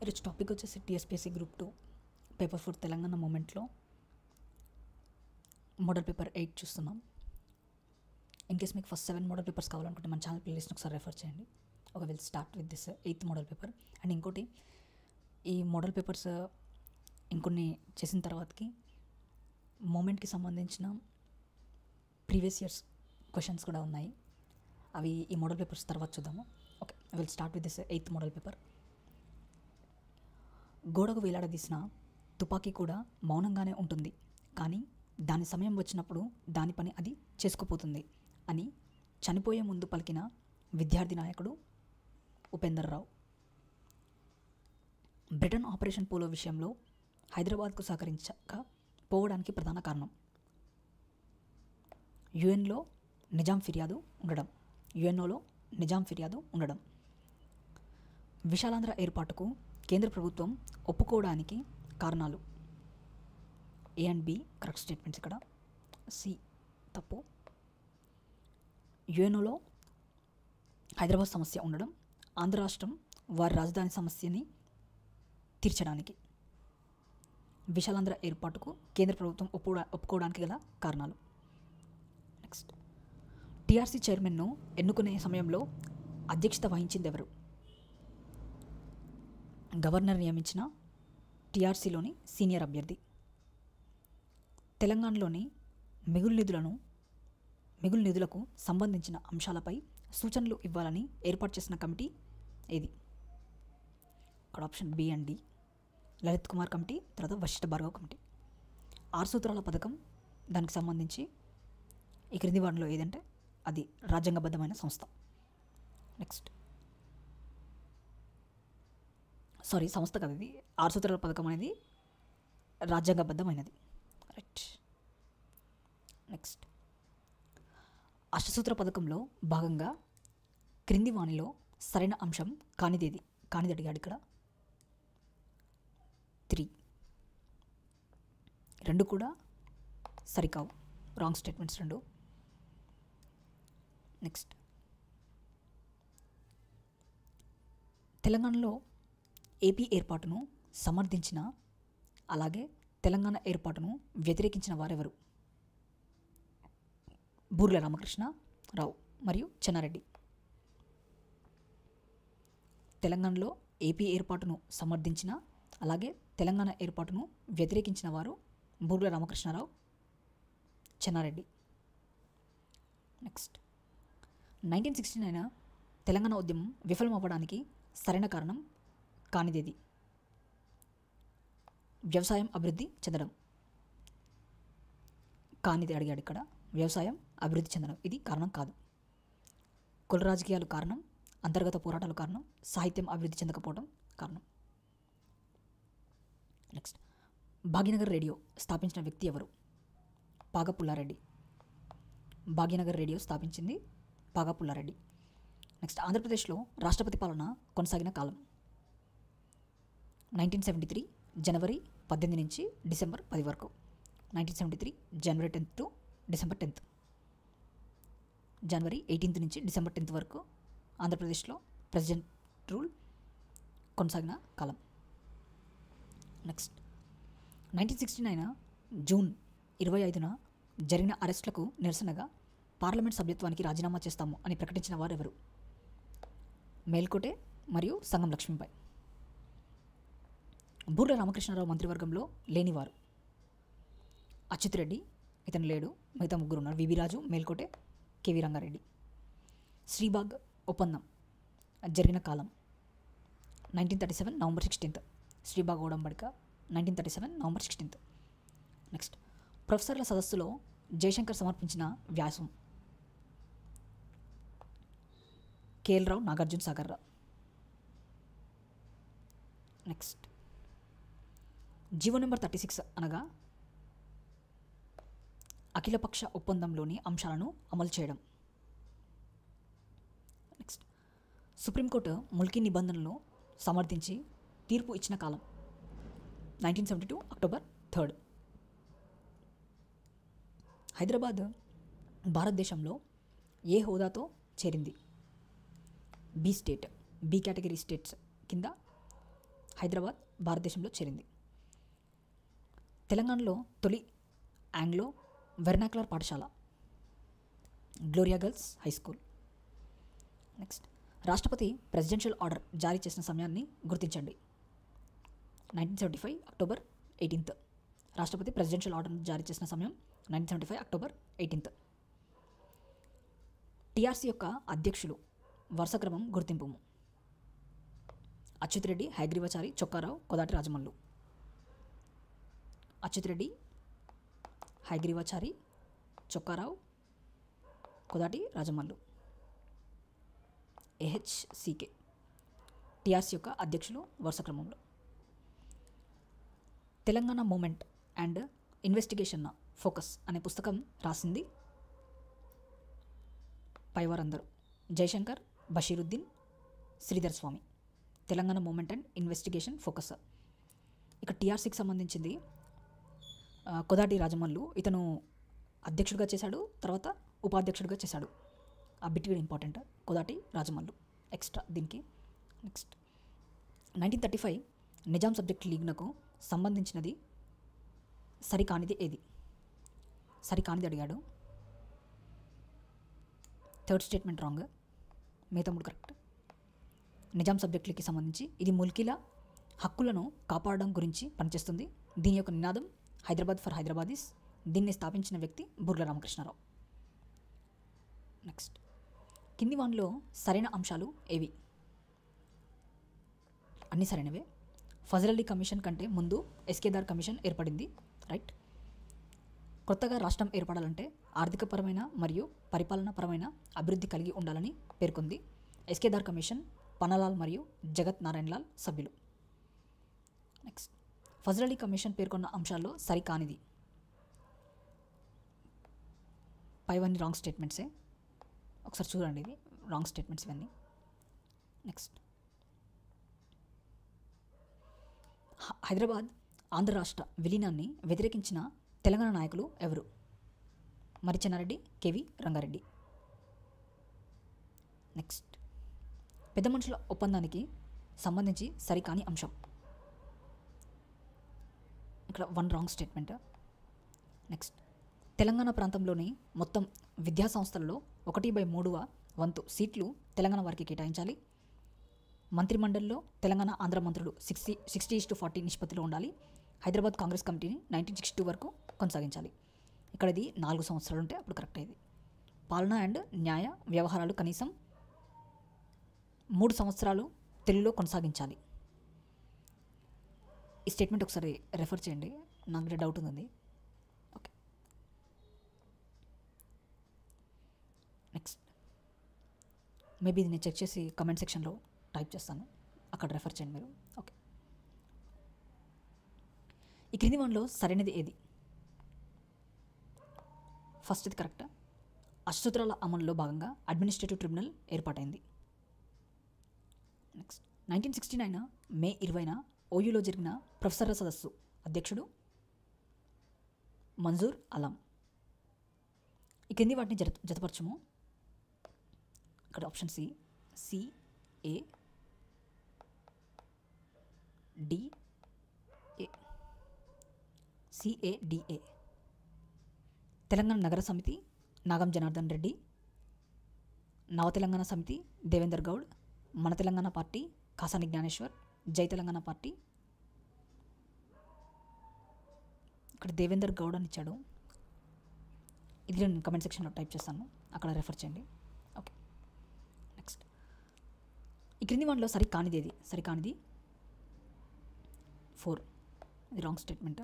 ఈరోజు టాపిక్ వచ్చేసి TSPSC group 2 paper 4 Telangana మూమెంట్లో మోడల్ పేపర్ 8 చూస్తున్నాం. ఇన్ కేస్ మీకు ఫస్ట్ 7 మోడల్ పేపర్స్ కావాలనుకుంటే మన ఛానల్ ప్లేలిస్ట్ని ఒకసారి రెఫర్ చేయండి. ఒక will start with this 8th model paper. And ఇంకోటి, ఈ మోడల్ పేపర్స్ ఇంకొన్ని చేసిన తర్వాతకి మూమెంట్కి సంబంధించిన ప్రీవియస్ ఇయర్స్ క్వశ్చన్స్ కూడా ఉన్నాయి. అవి ఈ మోడల్ పేపర్స్ తర్వాత చూద్దాము. Okay, will start with this 8th model paper. గోడకు వేలాడదీసిన తుపాకీ కూడా మౌనంగానే ఉంటుంది, కానీ దాని సమయం వచ్చినప్పుడు దాని పని అది చేసుకుపోతుంది అని చనిపోయే ముందు పలికిన విద్యార్థి నాయకుడు ఉపేందర్ రావు. బ్రిటన్ ఆపరేషన్ పోలో విషయంలో హైదరాబాద్కు సహకరించక పోవడానికి ప్రధాన కారణం యుఎన్ఓలో నిజాం ఫిర్యాదు ఉండడం. విశాలాంధ్ర ఏర్పాటుకు కేంద్ర ప్రభుత్వం ఒప్పుకోవడానికి కారణాలు. A and B correct statements. ఇక్కడ సి తప్పు. యుఎన్ఓలో హైదరాబాద్ సమస్య ఉండడం, ఆంధ్ర రాష్ట్రం వారి రాజధాని సమస్యని తీర్చడానికి. విశాలాంధ్ర ఏర్పాటుకు కేంద్ర ప్రభుత్వం ఒప్పుకోవడానికి గల కారణాలు. నెక్స్ట్, టీఆర్సీ చైర్మన్ను ఎన్నుకునే సమయంలో అధ్యక్షత వహించింది ఎవరు? గవర్నర్ నియమించిన టీఆర్సీలోని సీనియర్ అభ్యర్థి. తెలంగాణలోని మిగులు నిధులకు సంబంధించిన అంశాలపై సూచనలు ఇవ్వాలని ఏర్పాటు చేసిన కమిటీ ఏది? ఇక్కడ option B and D. Lalit Kumar committee, తర్వాత వశిష్ఠ భార్గవ్ కమిటీ. 6 సూత్రాల పథకం దానికి సంబంధించి ఈ క్రింది వాటిలో ఏదంటే అది రాజ్యాంగబద్ధమైన సంస్థ. నెక్స్ట్, సంస్థ కదా, ఇది 6 సూత్రాల పథకం అనేది రాజ్యాంగబద్ధమైనది. రైట్. నెక్స్ట్, అష్టసూత్ర పథకంలో భాగంగా క్రింది వాణిలో సరైన అంశం కానిది అడిగాడు ఇక్కడ. 3. 2 కూడా సరికావు, రాంగ్ స్టేట్మెంట్స్ 2. నెక్స్ట్, తెలంగాణలో ఏపీ ఏర్పాటును సమర్థించిన, అలాగే తెలంగాణ ఏర్పాటును వ్యతిరేకించిన వారెవరు? బూర్ల రామకృష్ణరావు మరియు చెన్నారెడ్డి. తెలంగాణలో ఏపీ ఏర్పాటును సమర్థించిన, అలాగే తెలంగాణ ఏర్పాటును వ్యతిరేకించిన వారు బూర్ల రామకృష్ణరావు, చెన్నారెడ్డి. నెక్స్ట్, 1969 తెలంగాణ ఉద్యమం విఫలమవ్వడానికి సరైన కారణం కానిదేది? వ్యవసాయం అభివృద్ధి చెందడం. కానిది అడిగాడు ఇక్కడ. వ్యవసాయం అభివృద్ధి చెందడం ఇది కారణం కాదు. కుల రాజకీయాలు కారణం, అంతర్గత పోరాటాలు కారణం, సాహిత్యం అభివృద్ధి చెందకపోవడం కారణం. నెక్స్ట్, భాగ్యనగర్ రేడియో స్థాపించిన వ్యక్తి ఎవరు? పాగపుల్లారెడ్డి. భాగ్యనగర్ రేడియో స్థాపించింది పాగపుల్లారెడ్డి. నెక్స్ట్, ఆంధ్రప్రదేశ్లో రాష్ట్రపతి పాలన కొనసాగిన కాలం 1973 జనవరి 18 నుంచి డిసెంబర్ 10 వరకు. 1973 జనవరి 10th to December 10th. January 18th నుంచి డిసెంబర్ 10th వరకు ఆంధ్రప్రదేశ్లో ప్రెసిడెంట్ రూల్ కొనసాగిన కాలం. నెక్స్ట్, 1969 జూన్ 25న జరిగిన అరెస్టులకు నిరసనగా పార్లమెంట్ సభ్యత్వానికి రాజీనామా చేస్తాము అని ప్రకటించిన వారెవరు? మేల్కోటే మరియు సంగం లక్ష్మీబాయి. బూర్ల రామకృష్ణరావు మంత్రివర్గంలో లేనివారు? అచ్యుత్ రెడ్డి, ఇతను లేడు, మిగతా 3 ఉన్నారు. VV Raju, Melkote, KV Rangareddy. శ్రీబాగ్ ఒప్పందం జరిగిన కాలం 1937 నవంబర్ 16th. శ్రీబాగ్ ఒడంబడిక 1937 నవంబర్ 16th. నెక్స్ట్, ప్రొఫెసర్ల సదస్సులో జయశంకర్ సమర్పించిన వ్యాసం. KL Rao, Nagarjuna Sagar Rao. Next, GO number 36 అనగా అఖిలపక్ష ఒప్పందంలోని అంశాలను అమలు చేయడం. నెక్స్ట్, సుప్రీంకోర్టు ముల్కీ నిబంధనలను సమర్థించి తీర్పు ఇచ్చిన కాలం 1972 అక్టోబర్ 3rd. హైదరాబాద్ భారతదేశంలో ఏ హోదాతో చేరింది? B state. B category states కింద హైదరాబాద్ భారతదేశంలో చేరింది. తెలంగాణలో తొలి ఆంగ్లో వెర్నాక్యులర్ పాఠశాల Gloria girls high school. Next, రాష్ట్రపతి ప్రెసిడెన్షియల్ ఆర్డర్ జారీ చేసిన సమయాన్ని గుర్తించండి. 1975 అక్టోబర్ 18. రాష్ట్రపతి ప్రెసిడెన్షియల్ ఆర్డర్ జారీ చేసిన సమయం 1975 అక్టోబర్ 18. టీఆర్సీ యొక్క అధ్యక్షులు వరుస క్రమం గుర్తింపు. అచ్యుతరెడ్డి, హయగ్రీవాచారి, చొక్కారావు, కొదాటి రాజమల్లు. అచ్యుతరెడ్డి, హయగ్రీవాచారి, చొక్కారావు, కొదాటి రాజమల్లు. ఏహెచ్సికే టీఆర్సీ యొక్క అధ్యక్షులు వరుస క్రమంలో. Telangana movement and investigation focus అనే పుస్తకం రాసింది పైవారందరూ Jayashankar, Basheeruddin, Sridhar Swamy. Telangana movement and investigation focus. ఇక టీఆర్సీకి సంబంధించింది కొదాటి రాజమల్లు. ఇతను అధ్యక్షుడిగా చేశాడు, తర్వాత ఉపాధ్యక్షుడిగా చేశాడు. ఆ బిట్ కూడా ఇంపార్టెంట్. కొదాటి రాజమల్లు ఎక్స్ట్రా దీనికి. నెక్స్ట్, 1935 నిజాం సబ్జెక్ట్ లీగ్నకు సంబంధించినది సరికానిది ఏది? సరికానిది అడిగాడు. థర్డ్ స్టేట్మెంట్ రాంగ్, మిగతా 3 కరెక్ట్. నిజాం సబ్జెక్ట్ లీగ్కి సంబంధించి ఇది ముల్కీల హక్కులను కాపాడడం గురించి పనిచేస్తుంది. దీని యొక్క నినాదం హైదరాబాద్ ఫర్ హైదరాబాదీస్. దీన్ని స్థాపించిన వ్యక్తి బుర్ల రామకృష్ణారావు. నెక్స్ట్, కింది వానిలో సరైన అంశాలు ఏవి? అన్నీ సరైనవే. ఫజల్ అలీ కమిషన్ కంటే ముందు ఎస్కేదార్ కమిషన్ ఏర్పడింది. రైట్. కొత్తగా రాష్ట్రం ఏర్పడాలంటే ఆర్థికపరమైన మరియు పరిపాలనాపరమైన అభివృద్ధి కలిగి ఉండాలని పేర్కొంది. ఎస్కేదార్ కమిషన్ పనలాల్ మరియు జగత్ నారాయణలాల్ సభ్యులు. నెక్స్ట్, ఫజల్ అలీ కమిషన్ పేర్కొన్న అంశాల్లో సరికానిది పైవన్నీ రాంగ్ స్టేట్మెంట్సే. ఒకసారి చూడండి, ఇది రాంగ్ స్టేట్మెంట్స్ ఇవన్నీ. నెక్స్ట్, హైదరాబాద్ ఆంధ్ర రాష్ట్ర విలీనాన్ని వ్యతిరేకించిన తెలంగాణ నాయకులు ఎవరు? మరిచెన్నారెడ్డి, కేవి రంగారెడ్డి. నెక్స్ట్, పెద్ద మనుషుల ఒప్పందానికి సంబంధించి సరికాని అంశం. ఇక్కడ 1 రాంగ్ స్టేట్మెంట్. నెక్స్ట్, తెలంగాణ ప్రాంతంలోని మొత్తం విద్యా సంస్థలలో 1/3వ వంతు సీట్లు తెలంగాణ వారికి కేటాయించాలి. మంత్రిమండలిలో తెలంగాణ ఆంధ్ర మంత్రులు 60:40 నిష్పత్తిలో ఉండాలి. హైదరాబాద్ కాంగ్రెస్ కమిటీని 1962 వరకు కొనసాగించాలి. ఇక్కడ ఇది 4 సంవత్సరాలు ఉంటే అప్పుడు కరెక్ట్ అయ్యేది. పాలన అండ్ న్యాయ వ్యవహారాలు కనీసం 3 సంవత్సరాలు తెలుగులో కొనసాగించాలి. ఈ స్టేట్మెంట్ ఒకసారి రెఫర్ చేయండి, నాకు డౌట్ ఉంది. ఓకే. నెక్స్ట్, మేబీ ఇది నేను చెక్ చేసి కమెంట్ సెక్షన్లో టైప్ చేస్తాను, అక్కడ రెఫర్ చేయండి మీరు. ఓకే. ఈ క్రింది వానిలో సరైనది ఏది? ఫస్ట్ ఇది కరెక్ట్. అష్టసూత్రాల అమలులో భాగంగా అడ్మినిస్ట్రేటివ్ ట్రిబ్యునల్ ఏర్పాటైంది. నెక్స్ట్, 1969 మే 20న ఓయూలో జరిగిన ప్రొఫెసర్ల సదస్సు అధ్యక్షుడు మంజూర్ అలం. ఈ క్రింది వాటిని జతపరచము. ఇక్కడ ఆప్షన్ సి, CADA. తెలంగాణ నగర సమితి నాగం జనార్దన్ రెడ్డి. నవ తెలంగాణ సమితి దేవేందర్ గౌడ్. మన తెలంగాణ పార్టీ కాసాని జ్ఞానేశ్వర్. జై తెలంగాణ పార్టీ ఇక్కడ దేవేందర్ గౌడ్ అని ఇచ్చాడు. ఇది నేను కమెంట్ సెక్షన్లో టైప్ చేస్తాను, అక్కడ రెఫర్ చేయండి. ఓకే. నెక్స్ట్, ఈ క్రింది వాటిలో సరికానిది ఏది? సరికానిది 4, ఇది రాంగ్ స్టేట్మెంట్.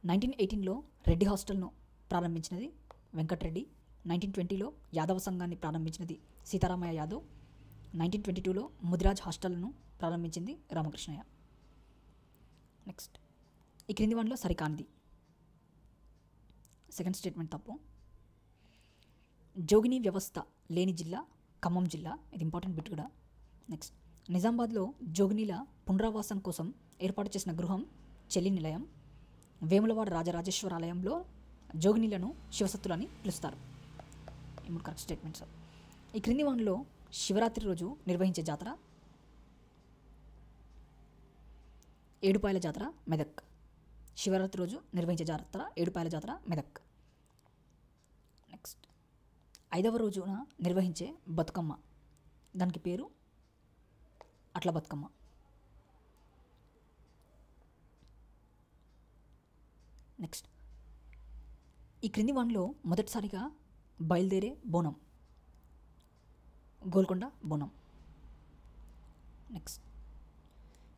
1918లో రెడ్డి హాస్టల్ను ప్రారంభించినది వెంకటరెడ్డి. 1920లో యాదవ సంఘాన్ని ప్రారంభించినది సీతారామయ్య యాదవ్. 1922లో ముదిరాజ్ హాస్టల్ను ప్రారంభించింది రామకృష్ణయ్య. నెక్స్ట్, ఈ క్రింది వాటిలో సరికానిది. సెకండ్ స్టేట్మెంట్ తప్పు. జోగిని వ్యవస్థ లేని జిల్లా ఖమ్మం జిల్లా. ఇది ఇంపార్టెంట్ బిట్ కూడా. నెక్స్ట్, నిజామాబాద్లో జోగినీల పునరావాసం కోసం ఏర్పాటు చేసిన గృహం చెల్లి నిలయం. వేములవాడ రాజరాజేశ్వరాలయంలో జోగినీలను శివసత్తులని పిలుస్తారు. ఈ 3 కరెక్ట్ స్టేట్మెంట్స్. ఈ క్రింది వాటిలో శివరాత్రి రోజు నిర్వహించే జాతర ఏడుపాయల జాతర మెదక్. శివరాత్రి రోజు నిర్వహించే జాతర ఏడుపాయల జాతర మెదక్. నెక్స్ట్ 5వ రోజున నిర్వహించే బతుకమ్మ, దానికి పేరు అట్ల బతుకమ్మ. నెక్స్ట్ ఈ క్రింది వానిలో మొదటిసారిగా బయలుదేరే బోనం గోల్కొండ బోనం. నెక్స్ట్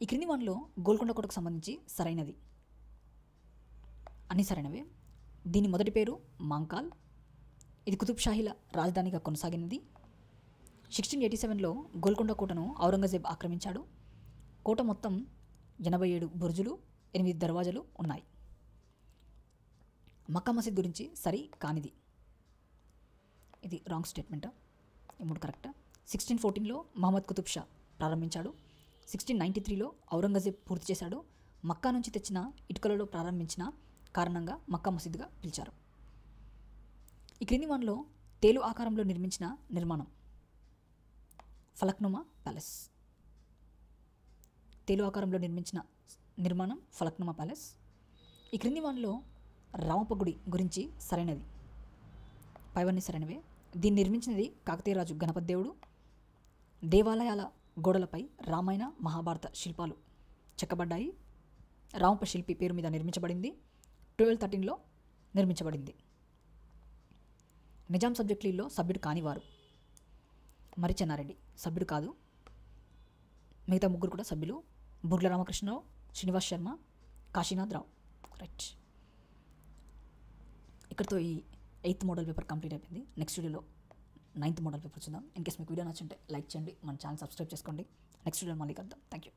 ఈ క్రింది వానిలో గోల్కొండ కోటకు సంబంధించి సరైనది. అన్నీ సరైనవే. దీని మొదటి పేరు మాంకాల్. ఇది కుతుబ్ షాహీల రాజధానిగా కొనసాగినది. 1687లో గోల్కొండ కోటను ఔరంగజేబ్ ఆక్రమించాడు. కోట మొత్తం 87 బుర్జులు, 8 దర్వాజలు ఉన్నాయి. మక్కా మసీద్ గురించి సరి కానిది. ఇది రాంగ్ స్టేట్మెంట్. ఈ 3 కరెక్ట్. 1614లో మహమ్మద్ కుతుబ్ షా ప్రారంభించాడు. 1693లో ఔరంగజేబ్ పూర్తి చేశాడు. మక్కా నుంచి తెచ్చిన ఇటుకలలో ప్రారంభించిన కారణంగా మక్కా మసీదుగా పిలిచారు. ఈ క్రింది వానిలో తేలు ఆకారంలో నిర్మించిన నిర్మాణం ఫలక్నుమా ప్యాలెస్. తేలు ఆకారంలో నిర్మించిన నిర్మాణం ఫలక్నుమా ప్యాలెస్. ఈ క్రింది వానిలో రామప్ప గుడి గురించి సరైనది. పైవన్నీ సరైనవే. దీన్ని నిర్మించినది కాకతీయ రాజు గణపతి దేవుడు. దేవాలయాల గోడలపై రామాయణ మహాభారత శిల్పాలు చెక్కబడ్డాయి. రామప్ప శిల్పి పేరు మీద నిర్మించబడింది. 1213లో నిర్మించబడింది. నిజాం సబ్జెక్ట్ లీగ్లో సభ్యుడు కానివారు మరి చెన్నారెడ్డి సభ్యుడు కాదు. మిగతా 3 కూడా సభ్యులు. బుర్ల రామకృష్ణరావు, శ్రీనివాస్ శర్మ, కాశీనాథ్ రావు. రైట్. ఇక్కడితో ఈ 8th మోడల్ పేపర్ కంప్లీట్ అయిపోయింది. నెక్స్ట్ వీడియోలో 9th మోడల్ పేపర్ చూద్దాం. ఇన్ కేస్ మీకు వీడియో నచ్చుంటే లైక్ చేయండి, మన ఛానల్ సబ్స్క్రైబ్ చేసుకోండి. నెక్స్ట్ వీడియో మళ్ళీ కలుద్దాం. Thank you.